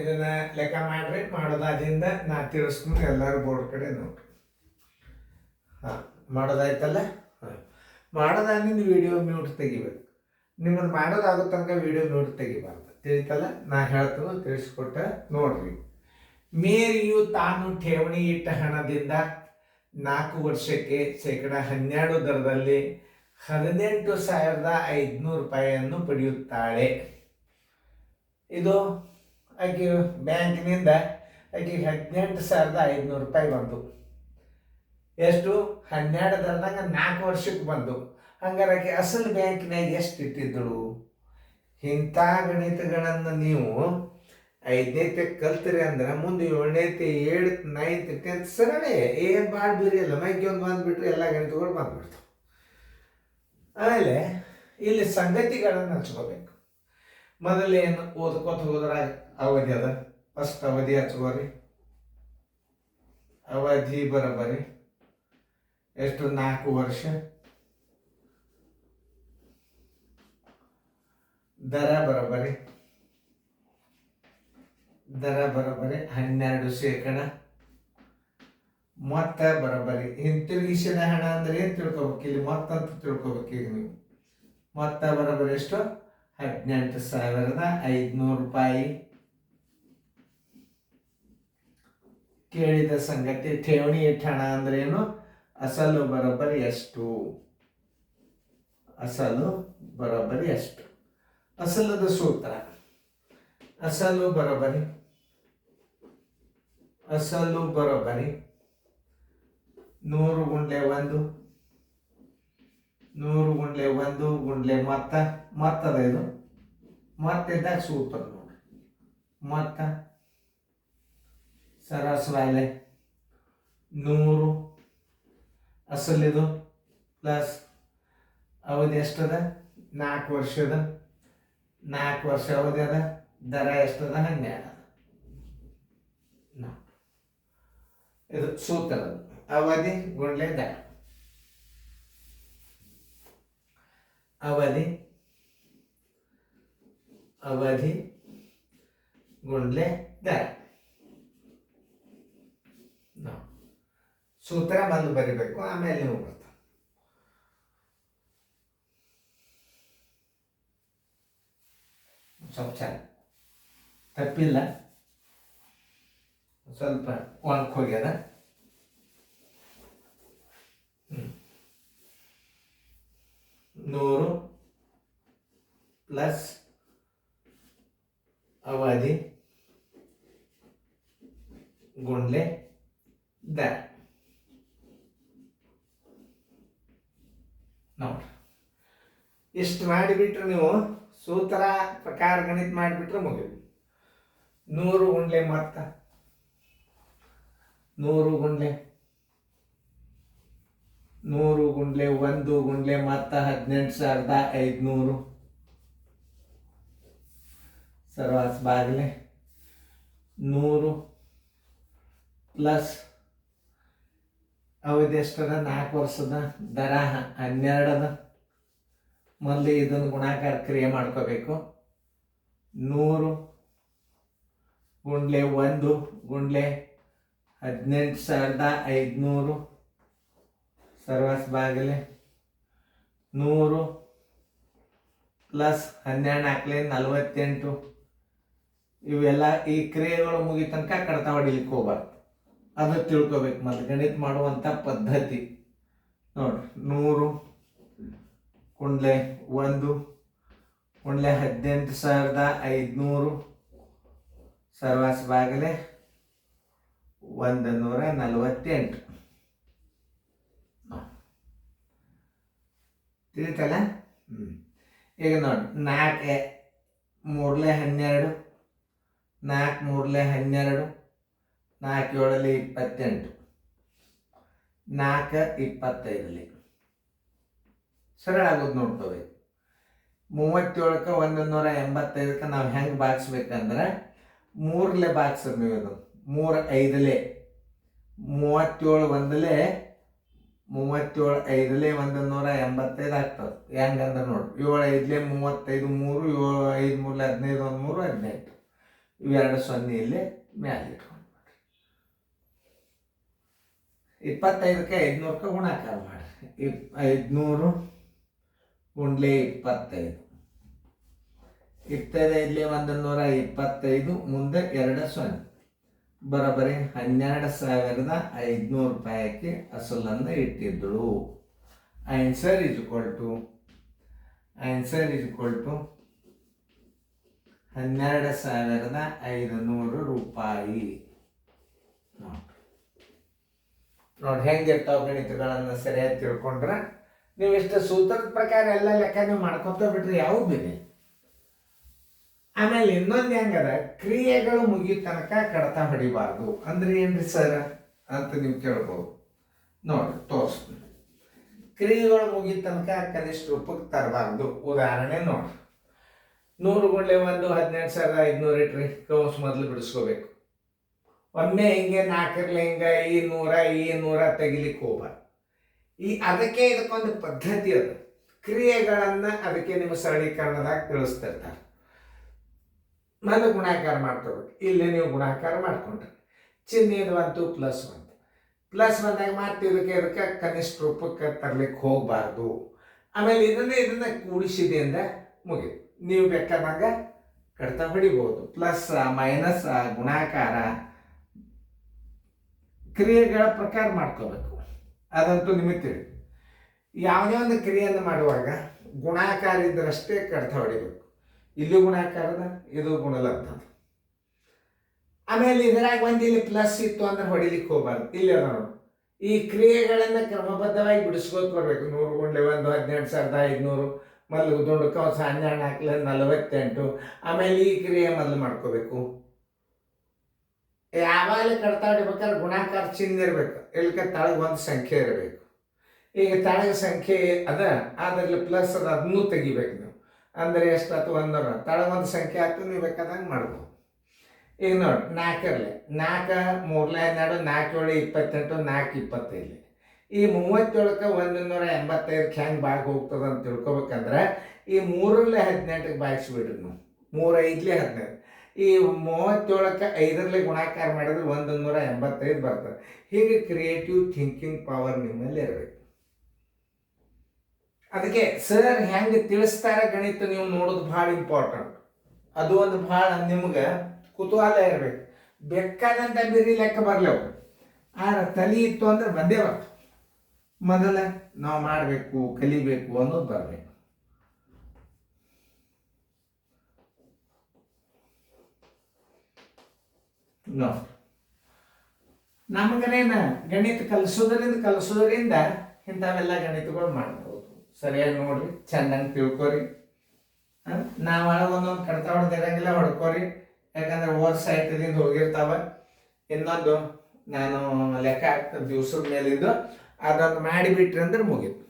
ಇದನ್ನ ಲೆಕ್ಕ ಮಾಡ್ರಿ. ಮಾಡೋದಾದಿಂದ ನಾ ತಿಳಿಸ್ತೀನಿ, ಎಲ್ಲರೂ ಬೋರ್ಡ್ ಕಡೆ ನೋಡ್ರಿ. ಹಾಂ, ಮಾಡೋದಾಯ್ತಲ್ಲ. ಹಾಂ, ಮಾಡೋದಾಗಿಂದ ವಿಡಿಯೋ ಮ್ಯೂಟ್ ತೆಗಿಬೇಕು. ನಿಮ್ಮದು ಮಾಡೋದಾಗೋ ತನಕ ವಿಡಿಯೋ ಮ್ಯೂಟ್ ತೆಗಿಬಾರ್ದು, ತಿಳಿತಲ್ಲ. ನಾ ಹೇಳ್ತೀನಿ, ತಿಳಿಸ್ಕೊಟ್ಟ ನೋಡ್ರಿ. ಮೇರಿಯು ತಾನು ಠೇವಣಿ ಇಟ್ಟ ಹಣದಿಂದ 4 ವರ್ಷಕ್ಕೆ ಶೇಕಡ 12 ದರದಲ್ಲಿ 18,500 ರೂಪಾಯಿಯನ್ನು ಪಡೆಯುತ್ತಾಳೆ. ಇದು ಆಕೆ ಬ್ಯಾಂಕಿನಿಂದ ಆಕೆಗೆ 18,500 ರೂಪಾಯಿ ಬಂತು. ಎಷ್ಟು? 12 ದರದಾಗ 4 ವರ್ಷಕ್ಕೆ ಬಂದು. ಹಂಗಾರೆ ಆಕೆ ಅಸಲು ಬ್ಯಾಂಕಿನಾಗ ಎಷ್ಟು ಇಟ್ಟಿದ್ದಳು? ಇಂಥ ಗಣಿತಗಳನ್ನು ನೀವು 5ನೇತೆ ಕಲ್ತಿರಿ ಅಂದ್ರೆ ಮುಂದೆ 7ನೇತೆ 8th 9th 10th ಸರಳೆ ಏನು ಭಾಳ ಬೀರಿ ಅಲ್ಲ. ಮೈಗೆ ಒಂದು ಬಂದುಬಿಟ್ರೆ ಎಲ್ಲ ಗಣಿತಗಳು ಬಂದ್ಬಿಡ್ತಾವೆ. ಆಮೇಲೆ ಇಲ್ಲಿ ಸಂಗತಿಗಳನ್ನು ಹಚ್ಕೋಬೇಕು. ಮೊದಲೇನು ಓದ್ಕೋತ ಹೋದ್ರಾಗ ಅವಧಿ ಅದ. ಫಸ್ಟ್ ಅವಧಿ ಹಚ್ಕೋರಿ. ಅವಧಿ ಬರೋಬ್ಬರಿ ಎಷ್ಟು? 4 ವರ್ಷ. ದರ ಬರೋಬ್ಬರಿ 12%. ಮೊತ್ತ ಬರೋಬ್ಬರಿ ಹಿಂತಿರುಗಿಸಿದ ಹಣ ಅಂದ್ರೆ ಏನು ತಿಳ್ಕೊಬೇಕು? ಇಲ್ಲಿ ಮೊತ್ತ ಅಂತ ತಿಳ್ಕೊಬೇಕು. ಈಗ ನೀವು ಮೊತ್ತ ಬರೋಬ್ಬರಿ ಎಷ್ಟು? 18,500 ರೂಪಾಯಿ. ಕೇಳಿದ ಸಂಗತಿ ಠೇವಣಿ ಇಟ್ಟ ಹಣ ಅಂದ್ರೆ ಏನು? ಅಸಲು ಬರೋಬ್ಬರಿ ಎಷ್ಟು? ಅಸಲು ಬರೋಬ್ಬರಿ ಎಷ್ಟು? ಅಸಲದ ಸೂತ್ರ ಅಸಲು ಬರೋಬ್ಬರಿ 100 ಗುಂಡ್ಲೆ 1 ಗುಂಡ್ಲೆ ಮೊತ್ತದ ಇದು ಮೊತ್ತಿದ್ದಾಗ ಸೂತ್ರ ನೋಡಿ. ಮೊತ್ತ ಸರಾಸರಿ 100 ಅಸಲಿದು ಪ್ಲಸ್ ಅವಧಿ ಎಷ್ಟದ? 4 ವರ್ಷದ. 4 ವರ್ಷ ಅವಧಿ ಅದ. ದರ ಎಷ್ಟದ? 12. ಇದು ಸೂತ್ರ. ಅವಧಿ ಗುಂಡ್ಲೆ ದರ. ಅವಧಿ ಗುಂಡ್ಲೆ ದರ. ಸೂತ್ರ ಬಂದು ಬರಿಬೇಕು, ಆಮೇಲೆ ನೀವು ಬರ್ತಾವೆ. ಸ್ವಲ್ಪ ಚೆನ್ನಾಗಿ ತಪ್ಪಿಲ್ಲ, ಸ್ವಲ್ಪ ಒಣಕ್ ಹೋಗ್ಯದ. 100 ಪ್ಲಸ್ ಅವಧಿ ಗುಂಡ್ಲೆ ದರ. ನೋಡ್ರಿ, ಇಷ್ಟು ಮಾಡಿಬಿಟ್ರೆ ನೀವು ಸೂತ್ರ ಪ್ರಕಾರ ಗಣಿತ ಮಾಡಿಬಿಟ್ರೆ ಮುಗಿದು. 100 ಗುಂಡ್ಲೆ ಮೊತ್ತ 100 ಗುಂಡ್ಲೆ 1 ಗುಂಡ್ಲೆ ಮೊತ್ತ 18,500 ಸರ್ವಾಸ್ ಬಾಗಿಲೆ 100 ಪ್ಲಸ್ ಅವಧಿ ಎಷ್ಟದ? 4 ವರ್ಷದ. ದರ 12 ಅದ. ಮೊದಲು ಇದನ್ನು ಗುಣಾಕಾರ ಕ್ರಿಯೆ ಮಾಡ್ಕೋಬೇಕು. 100 ಗುಂಡ್ಲೆ 1 ಗುಂಡ್ಲೆ 18,500 ಸರ್ವಾಸ್ ಬಾಗಿಲೆ 100 ಪ್ಲಸ್ 12 ಹಾಕ್ಲೆ 48. ಇವೆಲ್ಲ ಈ ಕ್ರಿಯೆಗಳು ಮುಗಿ ತನಕ ಕಡತ ಹೊಡಿಲಿಕ್ಕೆ ಹೋಗ್ಬಾರ್ದು. ಅದು ತಿಳ್ಕೊಬೇಕು. ಮತ್ತು ಗಣಿತ ಮಾಡುವಂಥ ಪದ್ಧತಿ ನೋಡ್ರಿ. 100 ಗುಂಡ್ಲೆ 1 ಗುಂಡ್ಲೆ 18,500 ಸರ್ವಾಸ್ ಬಾಗಿಲೆ 148. ತಿಳಿತಲ್ಲ? ಈಗ ನೋಡಿ, 4 3 12 4 3 12 4 7 28 4 25 ಸರಳ ಆಗೋದು ನೋಡ್ಕೋಬೇಕು. 37ಕ್ಕೆ 185ಕ್ಕೆ ನಾವು ಹೆಂಗೆ ಬಾಗಿಸ್ಬೇಕಂದ್ರೆ 3 ಬಾಗಿಸ್ರಿ ನೀವು. ಇದು 3 5 37 1 37 5 185 ಆಗ್ತದೆ. ಹೆಂಗಂದ್ರೆ ನೋಡಿ, 7 5 35 3 7 5 3 15 1 3 18 ಇವೆರಡು ಸೊನ್ನೆ ಇಲ್ಲಿ ಮ್ಯಾಲೆ ಇಟ್ಕೊಂಡು 25ಕ್ಕೆ 500ಕ್ಕೆ ಗುಣಾಕಾರ ಮಾಡಿರಿ. 500 ಗುಂಡ್ಲೆ 25. 25 125 ಮುಂದೆ 2 ಸೊನ್ನೆ ಬರೋಬ್ಬರಿ 12,500 ರೂಪಾಯಿಗೆ ಅಸಲನ್ನು ಇಟ್ಟಿದ್ದಳು. ಆನ್ಸರ್ ಇಸ್ ಈಕ್ವಲ್ ಟು 12,500 ರೂಪಾಯಿ. ನೋಡಿ ಹೆಂಗಿರ್ತಾವ ಗಣಿತಗಳನ್ನು ಸರಿಯಾಗಿ ತಿಳ್ಕೊಂಡ್ರೆ ನೀವು ಇಷ್ಟು ಸೂತ್ರದ ಪ್ರಕಾರ ಎಲ್ಲ ಲೆಕ್ಕ ನೀವು ಮಾಡ್ಕೊತ ಬಿಟ್ರಿ ಯಾವ ಬೇರೆ. ಆಮೇಲೆ ಇನ್ನೊಂದು ಹೆಂಗದ, ಕ್ರಿಯೆಗಳು ಮುಗಿಯ ತನಕ ಕಡತ ಹೊಡಿಬಾರ್ದು ಅಂದ್ರೆ ಏನ್ರಿ ಸರ್ ಅಂತ ನೀವು ಕೇಳ್ಬೋದು. ನೋಡಿ ತೋರಿಸ್ತೀನಿ. ಕ್ರಿಯೆಗಳು ಮುಗಿಯ ತನಕ ಕನಿಷ್ಠ ರೂಪಕ್ಕೆ ತರಬಾರ್ದು. ಉದಾಹರಣೆ ನೋಡಿ, 100 ಗುಂಡ್ಲೆ 1 12,500 ಇಟ್ರಿ, ಕೌಸ್ ಮೊದಲು ಬಿಡಿಸ್ಕೋಬೇಕು. ಒಮ್ಮೆ ಹಿಂಗೆ 4ರಲ್ಲಿ ಹಿಂಗೆ ಈ 100 ತೆಗಿಲಿಕ್ಕೆ ಹೋಗ್ಬಾರ್ದು. ಅದಕ್ಕೆ ಇದಕ್ಕೊಂದು ಪದ್ಧತಿ ಅದು. ಕ್ರಿಯೆಗಳನ್ನು ಅದಕ್ಕೆ ನಿಮ್ಮ ಸರಳೀಕರಣದಾಗ ತಿಳಿಸ್ತಿರ್ತಾರೆ. ಮೊದಲು ಗುಣಾಕಾರ ಮಾಡ್ಕೋಬೇಕು. ಇಲ್ಲಿ ನೀವು ಗುಣಾಕಾರ ಮಾಡ್ಕೊಂಡ್ರೆ ಚಿಹ್ನೆದು ಬಂತು ಪ್ಲಸ್ ಬಂದಾಗ ಮತ್ತೆ ಇದಕ್ಕೆ ಕನಿಷ್ಠ ರೂಪಕ್ಕೆ ತರಲಿಕ್ಕೆ ಹೋಗಬಾರ್ದು. ಆಮೇಲೆ ಇದನ್ನ ಕೂಡಿಸಿದೆ ಅಂದ್ರೆ ಮುಗಿದು ನೀವು ಬೇಕಾದಾಗ ಕಡತ ಹೊಡಿಬೋದು. ಪ್ಲಸ್ ಮೈನಸ್ ಗುಣಾಕಾರ ಕ್ರಿಯೆಗಳ ಪ್ರಕಾರ ಮಾಡ್ಕೋಬೇಕು. ಅದಂತೂ ನಿಮಗೆ ತಿಳಿ. ಯಾವುದೇ ಒಂದು ಕ್ರಿಯೆಯನ್ನು ಮಾಡುವಾಗ ಗುಣಾಕಾರ ಇದ್ದರಷ್ಟೇ ಕಡತ ಹೊಡಿಬೇಕು. ಇಲ್ಲೂ ಗುಣಾಕಾರದ, ಇದು ಗುಣಲಬ್ಧ. ಆಮೇಲೆ ಇದರಾಗ ಇಲ್ಲಿ ಪ್ಲಸ್ ಇತ್ತು ಅಂದ್ರೆ ಹೊಡಿಲಿಕ್ಕೆ ಹೋಗ್ಬಾರ್ದು. ಇಲ್ಲಿ ನೋಡಿ, ಈ ಕ್ರಿಯೆಗಳನ್ನು ಕ್ರಮಬದ್ಧವಾಗಿ ಬಿಡಿಸ್ಕೋತ ಬರ್ಬೇಕು. 100 ಗುಂಡ್ಲೆ 1 12,500 ಮೊದಲು ದುಂಡು ಕವಸ 12 48. ಆಮೇಲೆ ಈ ಕ್ರಿಯೆ ಮೊದಲು ಮಾಡ್ಕೋಬೇಕು. ಯಾವಾಗಲೂ ಕಡತ ಹೊಡಿಬೇಕಾದ್ರೆ ಗುಣಾಕಾರ ಚಿಹ್ನೆ ಇರಬೇಕು. ಇಲ್ಕ ತಳಗ ಒಂದು ಸಂಖ್ಯೆ ಇರಬೇಕು. ಈಗ ತಳಗ ಸಂಖ್ಯೆ ಅದರಲ್ಲಿ ಪ್ಲಸ್ ಅದನ್ನೂ ತೆಗಿಬೇಕು ನೀವು. ಅಂದರೆ ಎಷ್ಟಾಯ್ತು 100, ತಳಗ ಒಂದು ಸಂಖ್ಯೆ ಆಯ್ತು, ನೀವು ಬೇಕಾದಂಗೆ ಮಾಡ್ಬೋದು. ಈಗ ನೋಡಿ 4ರಲ್ಲಿ 4 3 12 4 7 28 4 25. ಈ 37ಕ್ಕೆ 185 ಹೆಂಗೆ ಬಾಗಿ ಹೋಗ್ತದೆ ಅಂತ ತಿಳ್ಕೊಬೇಕಂದ್ರೆ ಈ 3ರಲ್ಲಿ 18ಕ್ಕೆ ಬಾಗಿಸ್ಬಿಡ್ರಿ ನೀವು. 3 5ಲಿ 15. ಈ 37ಕ್ಕೆ 5ರಲ್ಲಿ ಗುಣಾಕಾರ ಮಾಡಿದ್ರೆ 185 ಬರ್ತದೆ. ಹೀಗೆ ಕ್ರಿಯೇಟಿವ್ ಥಿಂಕಿಂಗ್ ಪವರ್ ನಿಮ್ಮಲ್ಲಿ ಇರಬೇಕು. ಅದಕ್ಕೆ ಸರ್ ಹೆಂಗೆ ತಿಳಿಸ್ತಾರೆ ಗಣಿತ ನೀವು ನೋಡೋದು ಭಾಳ ಇಂಪಾರ್ಟೆಂಟ್. ಅದು ಒಂದು ಭಾಳ ನಿಮ್ಗೆ ಕುತೂಹಲ ಇರಬೇಕು. ಬೇಕಾದಂತ ಬೇರೆ ಲೆಕ್ಕ ಬರ್ಲವು, ಆದ್ರೆ ತಲೆ ಇತ್ತು ಅಂದ್ರೆ ಬಂದೇ ಬರ್ತು. ಮೊದಲ ನಾವು ಮಾಡಬೇಕು, ಕಲಿಬೇಕು ಅನ್ನೋದು ಬರಬೇಕು. ನಮಗನೇನ ಗಣಿತ ಕಲಿಸೋದ್ರಿಂದ ಇಂಥವೆಲ್ಲ ಗಣಿತಗಳು ಮಾಡ್ಬೋದು. ಸರಿಯಾಗಿ ನೋಡ್ರಿ, ಚೆನ್ನಾಗಿ ತಿಳ್ಕೊರಿ. ನಾವು ಒಂದೊಂದು ಕಡತ ಹೊಡೆದಿರಂಗಿಲ್ಲ, ಹೊಡ್ಕೊರಿ. ಯಾಕಂದ್ರೆ ಓವರ್ ಸೈಟ್ದಿಂದ ಹೋಗಿರ್ತಾವ. ಇನ್ನೊಂದು ನಾನು ಲೆಕ್ಕ ಹಾಕ್ತ ದಿವ್ಸದ ಮೇಲಿದ್ದು ಅದೊಂದು ಮಾಡಿಬಿಟ್ರಿ ಅಂದ್ರೆ ಮುಗೀತು.